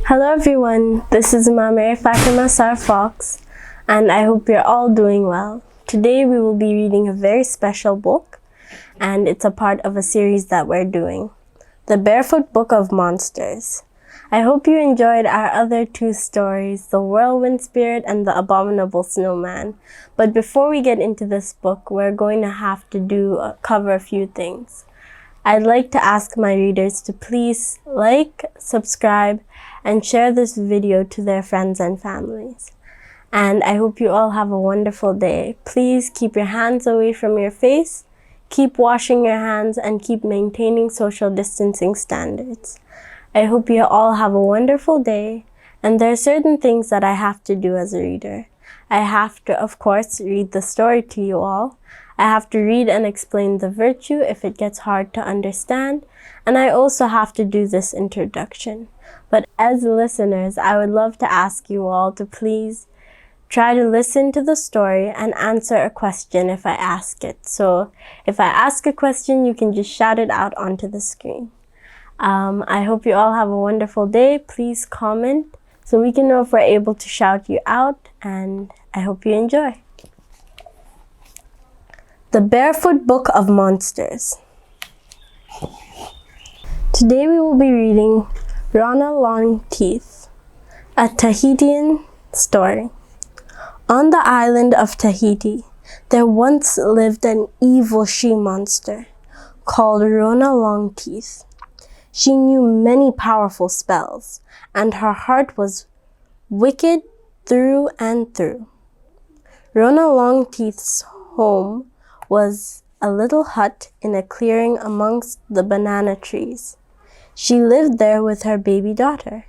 Hello everyone, this is Mam-Mary, Fatima, SarrFox, and I hope you're all doing well. Today we will be reading a very special book, and it's a part of a series that we're doing, The Barefoot Book of Monsters. I hope you enjoyed our other two stories, The Whirlwind Spirit and The Abominable Snowman. But before we get into this book, we're going to have to cover a few things. I'd like to ask my readers to please like, subscribe, and share this video to their friends and families. And I hope you all have a wonderful day. Please keep your hands away from your face, keep washing your hands, and keep maintaining social distancing standards. I hope you all have a wonderful day, and there are certain things that I have to do as a reader. I have to, of course, read the story to you all. I have to read and explain the virtue if it gets hard to understand, and I also have to do this introduction. But as listeners, I would love to ask you all to please try to listen to the story and answer a question if I ask it. So if I ask a question, you can just shout it out onto the screen. I hope you all have a wonderful day. Please comment so we can know if we're able to shout you out, and I hope you enjoy. The Barefoot Book of Monsters. Today we will be reading Rona Longteeth, a Tahitian story. On the island of Tahiti, there once lived an evil she-monster called Rona Longteeth. She knew many powerful spells, and her heart was wicked through and through. Rona Longteeth's home was a little hut in a clearing amongst the banana trees. She lived there with her baby daughter,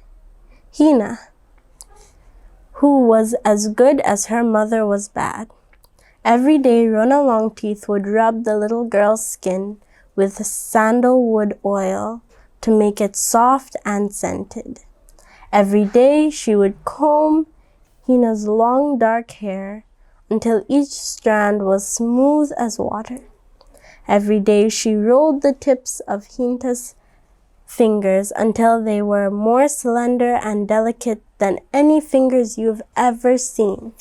Hina, who was as good as her mother was bad. Every day, Rona Longteeth would rub the little girl's skin with sandalwood oil to make it soft and scented. Every day, she would comb Hina's long dark hair until each strand was smooth as water. Every day, she rolled the tips of Hina's fingers until they were more slender and delicate than any fingers you've ever seen.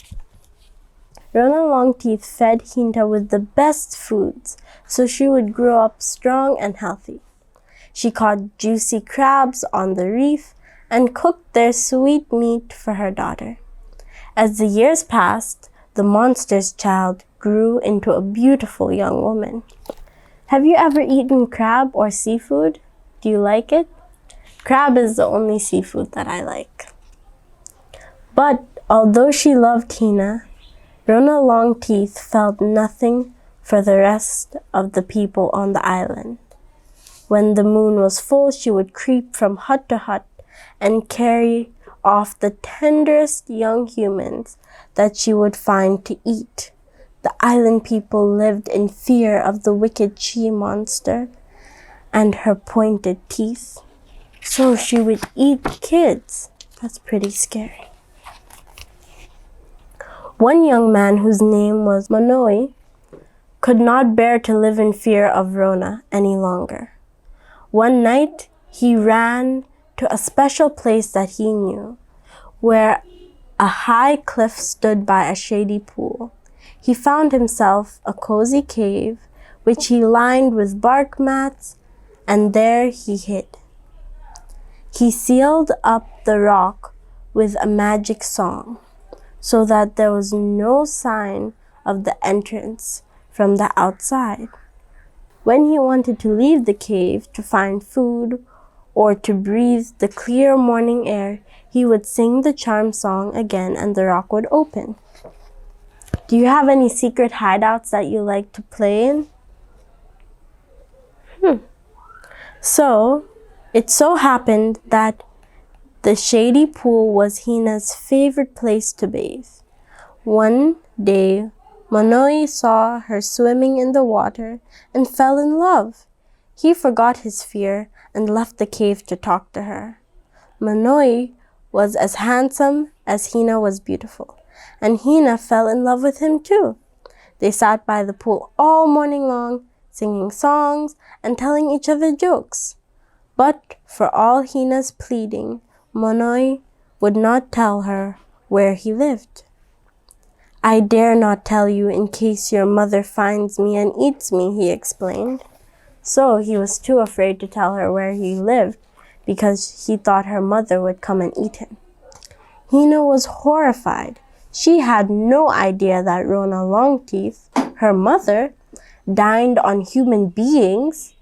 Rona Longteeth fed Hina with the best foods, so she would grow up strong and healthy. She caught juicy crabs on the reef and cooked their sweet meat for her daughter. As the years passed, the monster's child grew into a beautiful young woman. Have you ever eaten crab or seafood? Do you like it? Crab is the only seafood that I like. But although she loved Hina, Rona Longteeth felt nothing for the rest of the people on the island. When the moon was full, she would creep from hut to hut and carry off the tenderest young humans that she would find to eat. The island people lived in fear of the wicked she-monster and her pointed teeth. So she would eat kids. That's pretty scary. One young man whose name was Monoi could not bear to live in fear of Rona any longer. One night, he ran to a special place that he knew, where a high cliff stood by a shady pool. He found himself a cozy cave, which he lined with bark mats, and there he hid. He sealed up the rock with a magic song, so that there was no sign of the entrance from the outside. When he wanted to leave the cave to find food or to breathe the clear morning air, he would sing the charm song again and the rock would open. Do you have any secret hideouts that you like to play in? So, it so happened that the shady pool was Hina's favorite place to bathe. One day, Monoi saw her swimming in the water and fell in love. He forgot his fear and left the cave to talk to her. Monoi was as handsome as Hina was beautiful, and Hina fell in love with him too. They sat by the pool all morning long, singing songs and telling each other jokes. But for all Hina's pleading, Monoi would not tell her where he lived. "I dare not tell you in case your mother finds me and eats me," he explained. So he was too afraid to tell her where he lived because he thought her mother would come and eat him. Hina was horrified. She had no idea that Rona Longteeth, her mother, dined on human beings.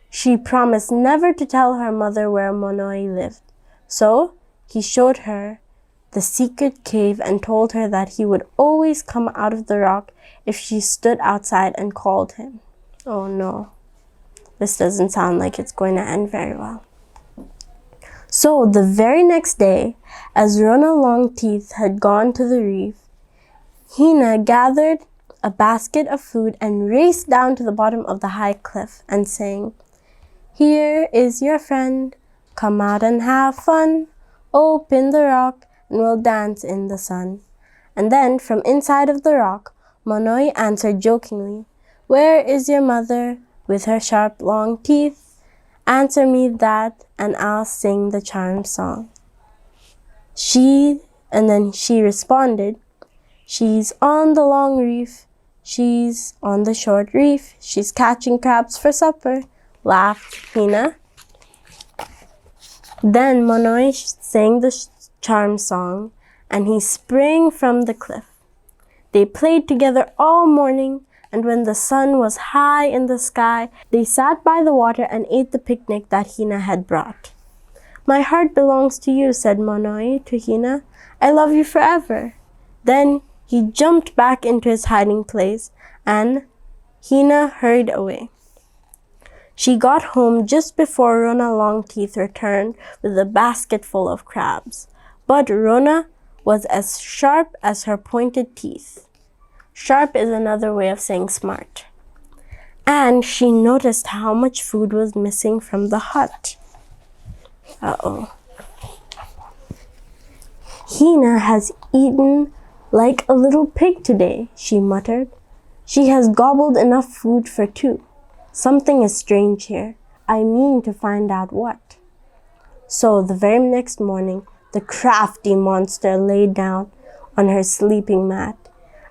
She promised never to tell her mother where Monoi lived. So he showed her the secret cave and told her that he would always come out of the rock if she stood outside and called him. Oh no, this doesn't sound like it's going to end very well. So the very next day, as Rona Longteeth had gone to the reef, Hina gathered a basket of food and raced down to the bottom of the high cliff and sang, "Here is your friend, come out and have fun. Open the rock and we'll dance in the sun." And then from inside of the rock, Monoi answered jokingly, "Where is your mother with her sharp long teeth? Answer me that and I'll sing the charm song." Then she responded, "She's on the long reef, she's on the short reef, she's catching crabs for supper," laughed Hina. Then Monoi sang the charm song and he sprang from the cliff. They played together all morning, and when the sun was high in the sky, they sat by the water and ate the picnic that Hina had brought. "My heart belongs to you," said Monoi to Hina. "I love you forever." Then he jumped back into his hiding place and Hina hurried away. She got home just before Rona Longteeth returned with a basket full of crabs. But Rona was as sharp as her pointed teeth. Sharp is another way of saying smart. And she noticed how much food was missing from the hut. Uh-oh. "Hina has eaten like a little pig today," she muttered. "She has gobbled enough food for two. Something is strange here. I mean to find out what." So the very next morning, the crafty monster lay down on her sleeping mat.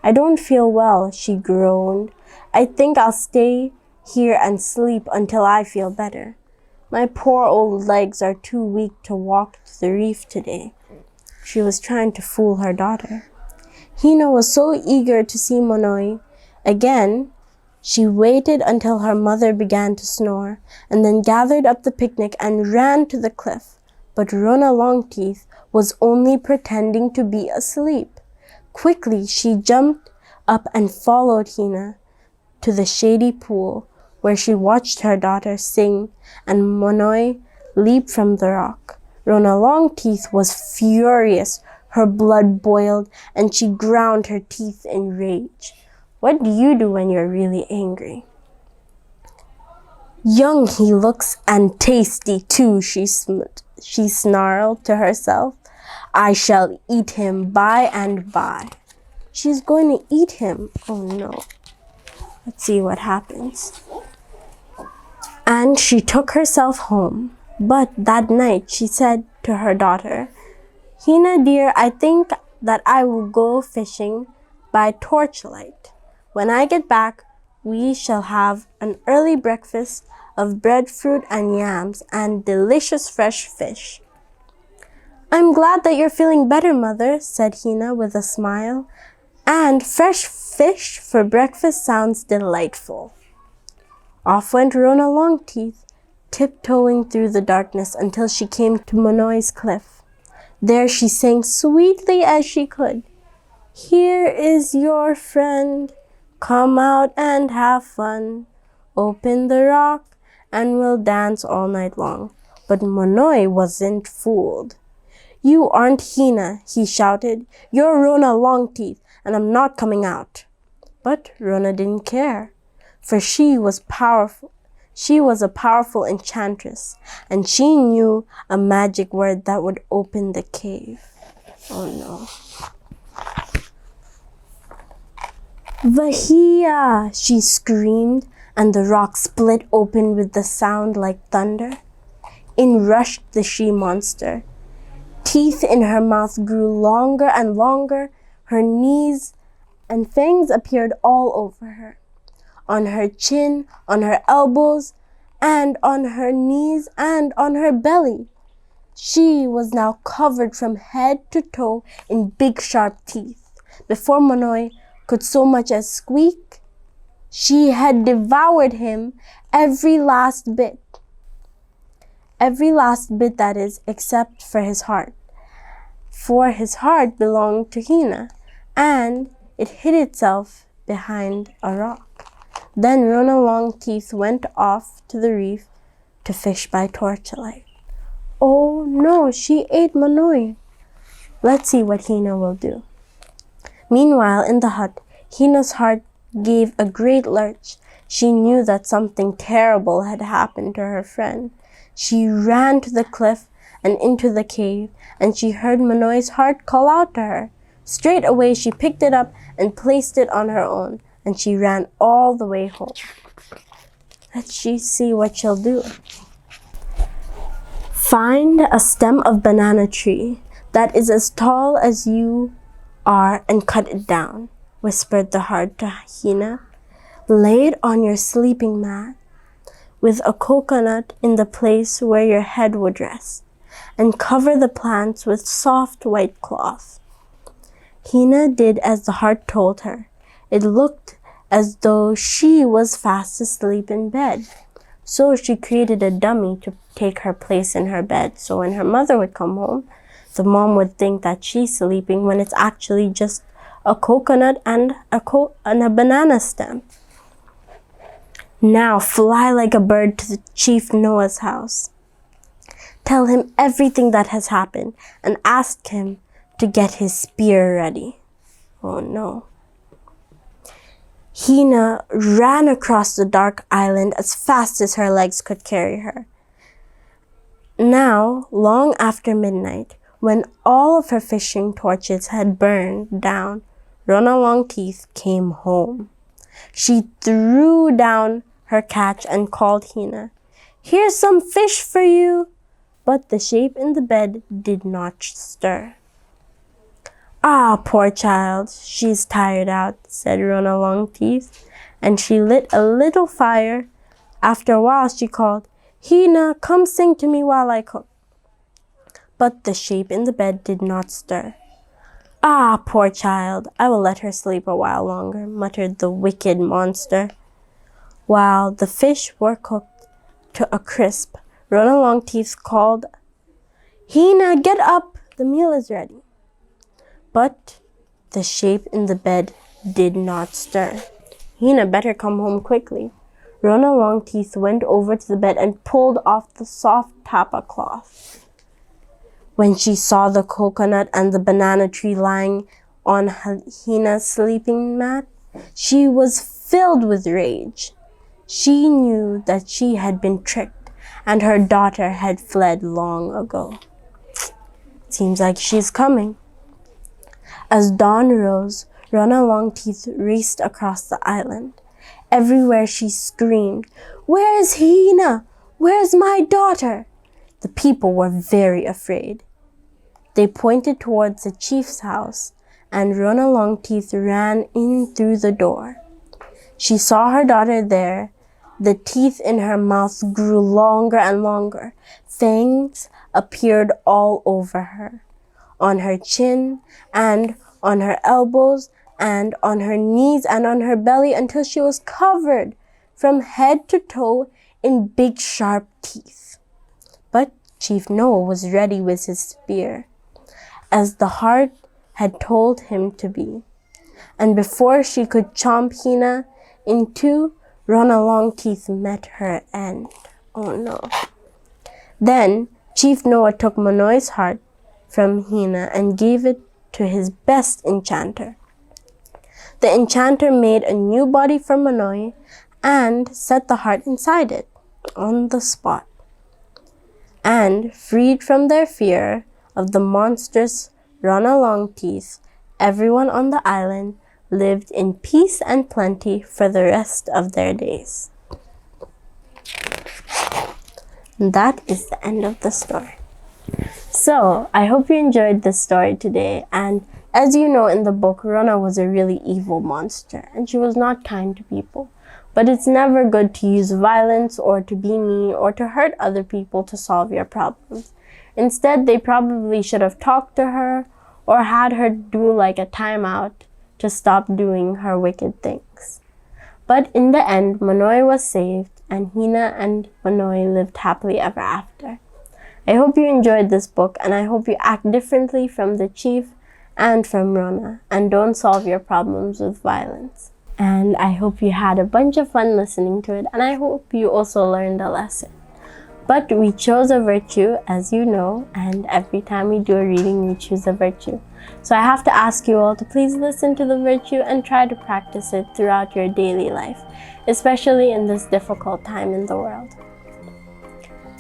"I don't feel well," she groaned. "I think I'll stay here and sleep until I feel better. My poor old legs are too weak to walk to the reef today." She was trying to fool her daughter. Hina was so eager to see Monoi again. She waited until her mother began to snore, and then gathered up the picnic and ran to the cliff. But Rona Longteeth was only pretending to be asleep. Quickly, she jumped up and followed Hina to the shady pool, where she watched her daughter sing and Monoi leap from the rock. Rona Longteeth was furious. Her blood boiled, and she ground her teeth in rage. What do you do when you're really angry? "Young he looks and tasty too," she snarled to herself. "I shall eat him by and by." She's going to eat him. Oh no. Let's see what happens. And she took herself home. But that night she said to her daughter, "Hina dear, I think that I will go fishing by torchlight. When I get back, we shall have an early breakfast of breadfruit and yams and delicious fresh fish." "I'm glad that you're feeling better, Mother," said Hina with a smile. "And fresh fish for breakfast sounds delightful." Off went Rona Longteeth, tiptoeing through the darkness until she came to Monoi's cliff. There she sang sweetly as she could, "Here is your friend, come out and have fun. Open the rock and we'll dance all night long." But Monoi wasn't fooled. "You aren't Hina," he shouted. "You're Rona Longteeth, and I'm not coming out." But Rona didn't care, for she was powerful. She was a powerful enchantress, and she knew a magic word that would open the cave. Oh no. "Vahia!" she screamed, and the rock split open with the sound like thunder. In rushed the she-monster. teeth in her mouth grew longer and longer. Her knees and fangs appeared all over her, on her chin, on her elbows, and on her knees and on her belly. She was now covered from head to toe in big sharp teeth. Before Manoj could so much as squeak, she had devoured him, every last bit. Every last bit, that is, except for his heart. For his heart belonged to Hina, and it hid itself behind a rock. Then Rona Longteeth went off to the reef to fish by torchlight. Oh no, she ate Manoj. Let's see what Hina will do. Meanwhile, in the hut, Hina's heart gave a great lurch. She knew that something terrible had happened to her friend. She ran to the cliff and into the cave, and she heard Manoj's heart call out to her. Straight away she picked it up and placed it on her own, and she ran all the way home. Let's see what she'll do. Find a stem of banana tree that is as tall as you are and cut it down, whispered the heart to Hina. Lay it on your sleeping mat with a coconut in the place where your head would rest, and cover the plants with soft white cloth. Hina did as the heart told her. It looked as though she was fast asleep in bed. So she created a dummy to take her place in her bed, so when her mother would come home, the mom would think that she's sleeping when it's actually just a coconut and a banana stem. Now fly like a bird to the Chief Noah's house. Tell him everything that has happened and ask him to get his spear ready. Oh no. Hina ran across the dark island as fast as her legs could carry her. Now, long after midnight, when all of her fishing torches had burned down, Rona Longteeth came home. She threw down her catch and called Hina. Here's some fish for you. But the shape in the bed did not stir. Ah, poor child, she's tired out, said Rona Longteeth, and she lit a little fire. After a while she called, Hina, come sing to me while I cook. But the shape in the bed did not stir. Ah, poor child, I will let her sleep a while longer, muttered the wicked monster. While the fish were cooked to a crisp, Rona Longteeth called, Hina, get up, the meal is ready. But the shape in the bed did not stir. Hina better come home quickly. Rona Longteeth went over to the bed and pulled off the soft tapa cloth. When she saw the coconut and the banana tree lying on Hina's sleeping mat, she was filled with rage. She knew that she had been tricked and her daughter had fled long ago. Seems like she's coming. As dawn rose, Rona Longteeth raced across the island. Everywhere she screamed, Where is Hina? Where's my daughter? The people were very afraid. They pointed towards the chief's house, and Rona Longteeth ran in through the door. She saw her daughter there. The teeth in her mouth grew longer and longer. Fangs appeared all over her, on her chin and on her elbows and on her knees and on her belly until she was covered from head to toe in big sharp teeth. But Chief Noah was ready with his spear, as the heart had told him to be. And before she could chomp Hina in two, Rona Longteeth met her end. Oh no. Then Chief Noah took Manoj's heart from Hina and gave it to his best enchanter. The enchanter made a new body for Manoj and set the heart inside it on the spot. And, freed from their fear of the monstrous Rona Longteeth, everyone on the island lived in peace and plenty for the rest of their days. And that is the end of the story. So, I hope you enjoyed this story today, and as you know, in the book, Rona was a really evil monster, and she was not kind to people. But it's never good to use violence or to be mean or to hurt other people to solve your problems. Instead, they probably should have talked to her or had her do like a timeout to stop doing her wicked things. But in the end, Manoj was saved, and Hina and Manoj lived happily ever after. I hope you enjoyed this book, and I hope you act differently from the chief and from Rona, and don't solve your problems with violence. And I hope you had a bunch of fun listening to it, and I hope you also learned a lesson. But we chose a virtue, as you know, and every time we do a reading, we choose a virtue. So I have to ask you all to please listen to the virtue and try to practice it throughout your daily life, especially in this difficult time in the world.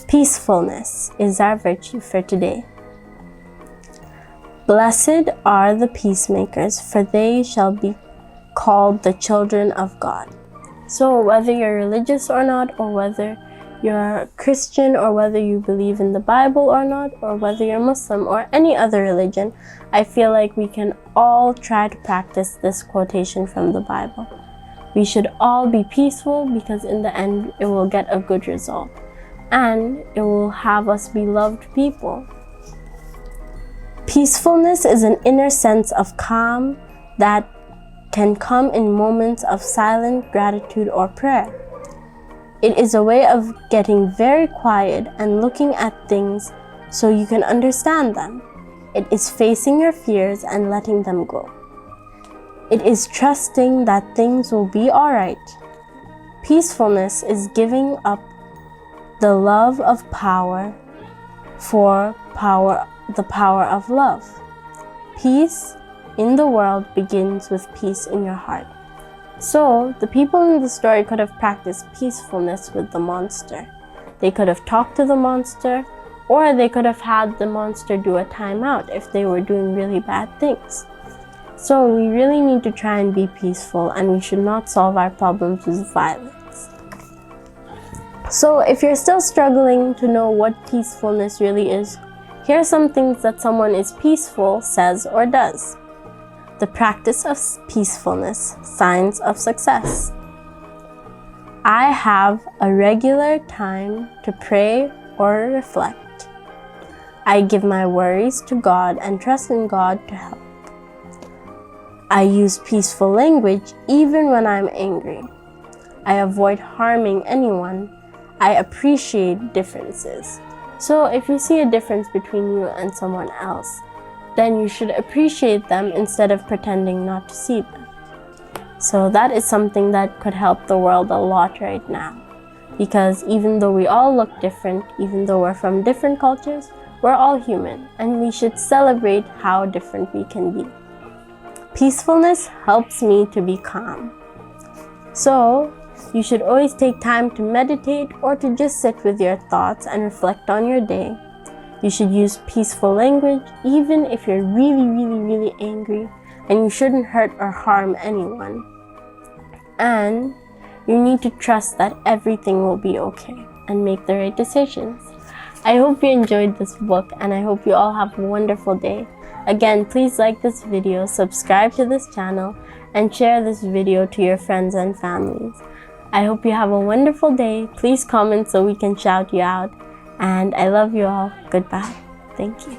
Peacefulness is our virtue for today. Blessed are the peacemakers, for they shall be called the children of God. So whether you're religious or not, or whether you're Christian, or whether you believe in the Bible or not, or whether you're Muslim or any other religion, I feel like we can all try to practice this quotation from the Bible. We should all be peaceful, because in the end it will get a good result, and it will have us be loved people. Peacefulness is an inner sense of calm that can come in moments of silent gratitude or prayer. It is a way of getting very quiet and looking at things so you can understand them. It is facing your fears and letting them go. It is trusting that things will be alright. Peacefulness is giving up the love of power for the power of love. Peace in the world begins with peace in your heart. So, the people in the story could have practiced peacefulness with the monster. They could have talked to the monster, or they could have had the monster do a timeout if they were doing really bad things. So, we really need to try and be peaceful, and we should not solve our problems with violence. So, if you're still struggling to know what peacefulness really is, here are some things that someone is peaceful says or does. The practice of peacefulness, signs of success. I have a regular time to pray or reflect. I give my worries to God and trust in God to help. I use peaceful language even when I'm angry. I avoid harming anyone. I appreciate differences. So if you see a difference between you and someone else, then you should appreciate them instead of pretending not to see them. So that is something that could help the world a lot right now. Because even though we all look different, even though we're from different cultures, we're all human, and we should celebrate how different we can be. Peacefulness helps me to be calm. So you should always take time to meditate or to just sit with your thoughts and reflect on your day. You should use peaceful language even if you're really angry, and you shouldn't hurt or harm anyone. And you need to trust that everything will be okay and make the right decisions. I hope you enjoyed this book, and I hope you all have a wonderful day. Again, please like this video, subscribe to this channel, and share this video to your friends and families. I hope you have a wonderful day. Please comment so we can shout you out. And I love you all. Goodbye. Thank you.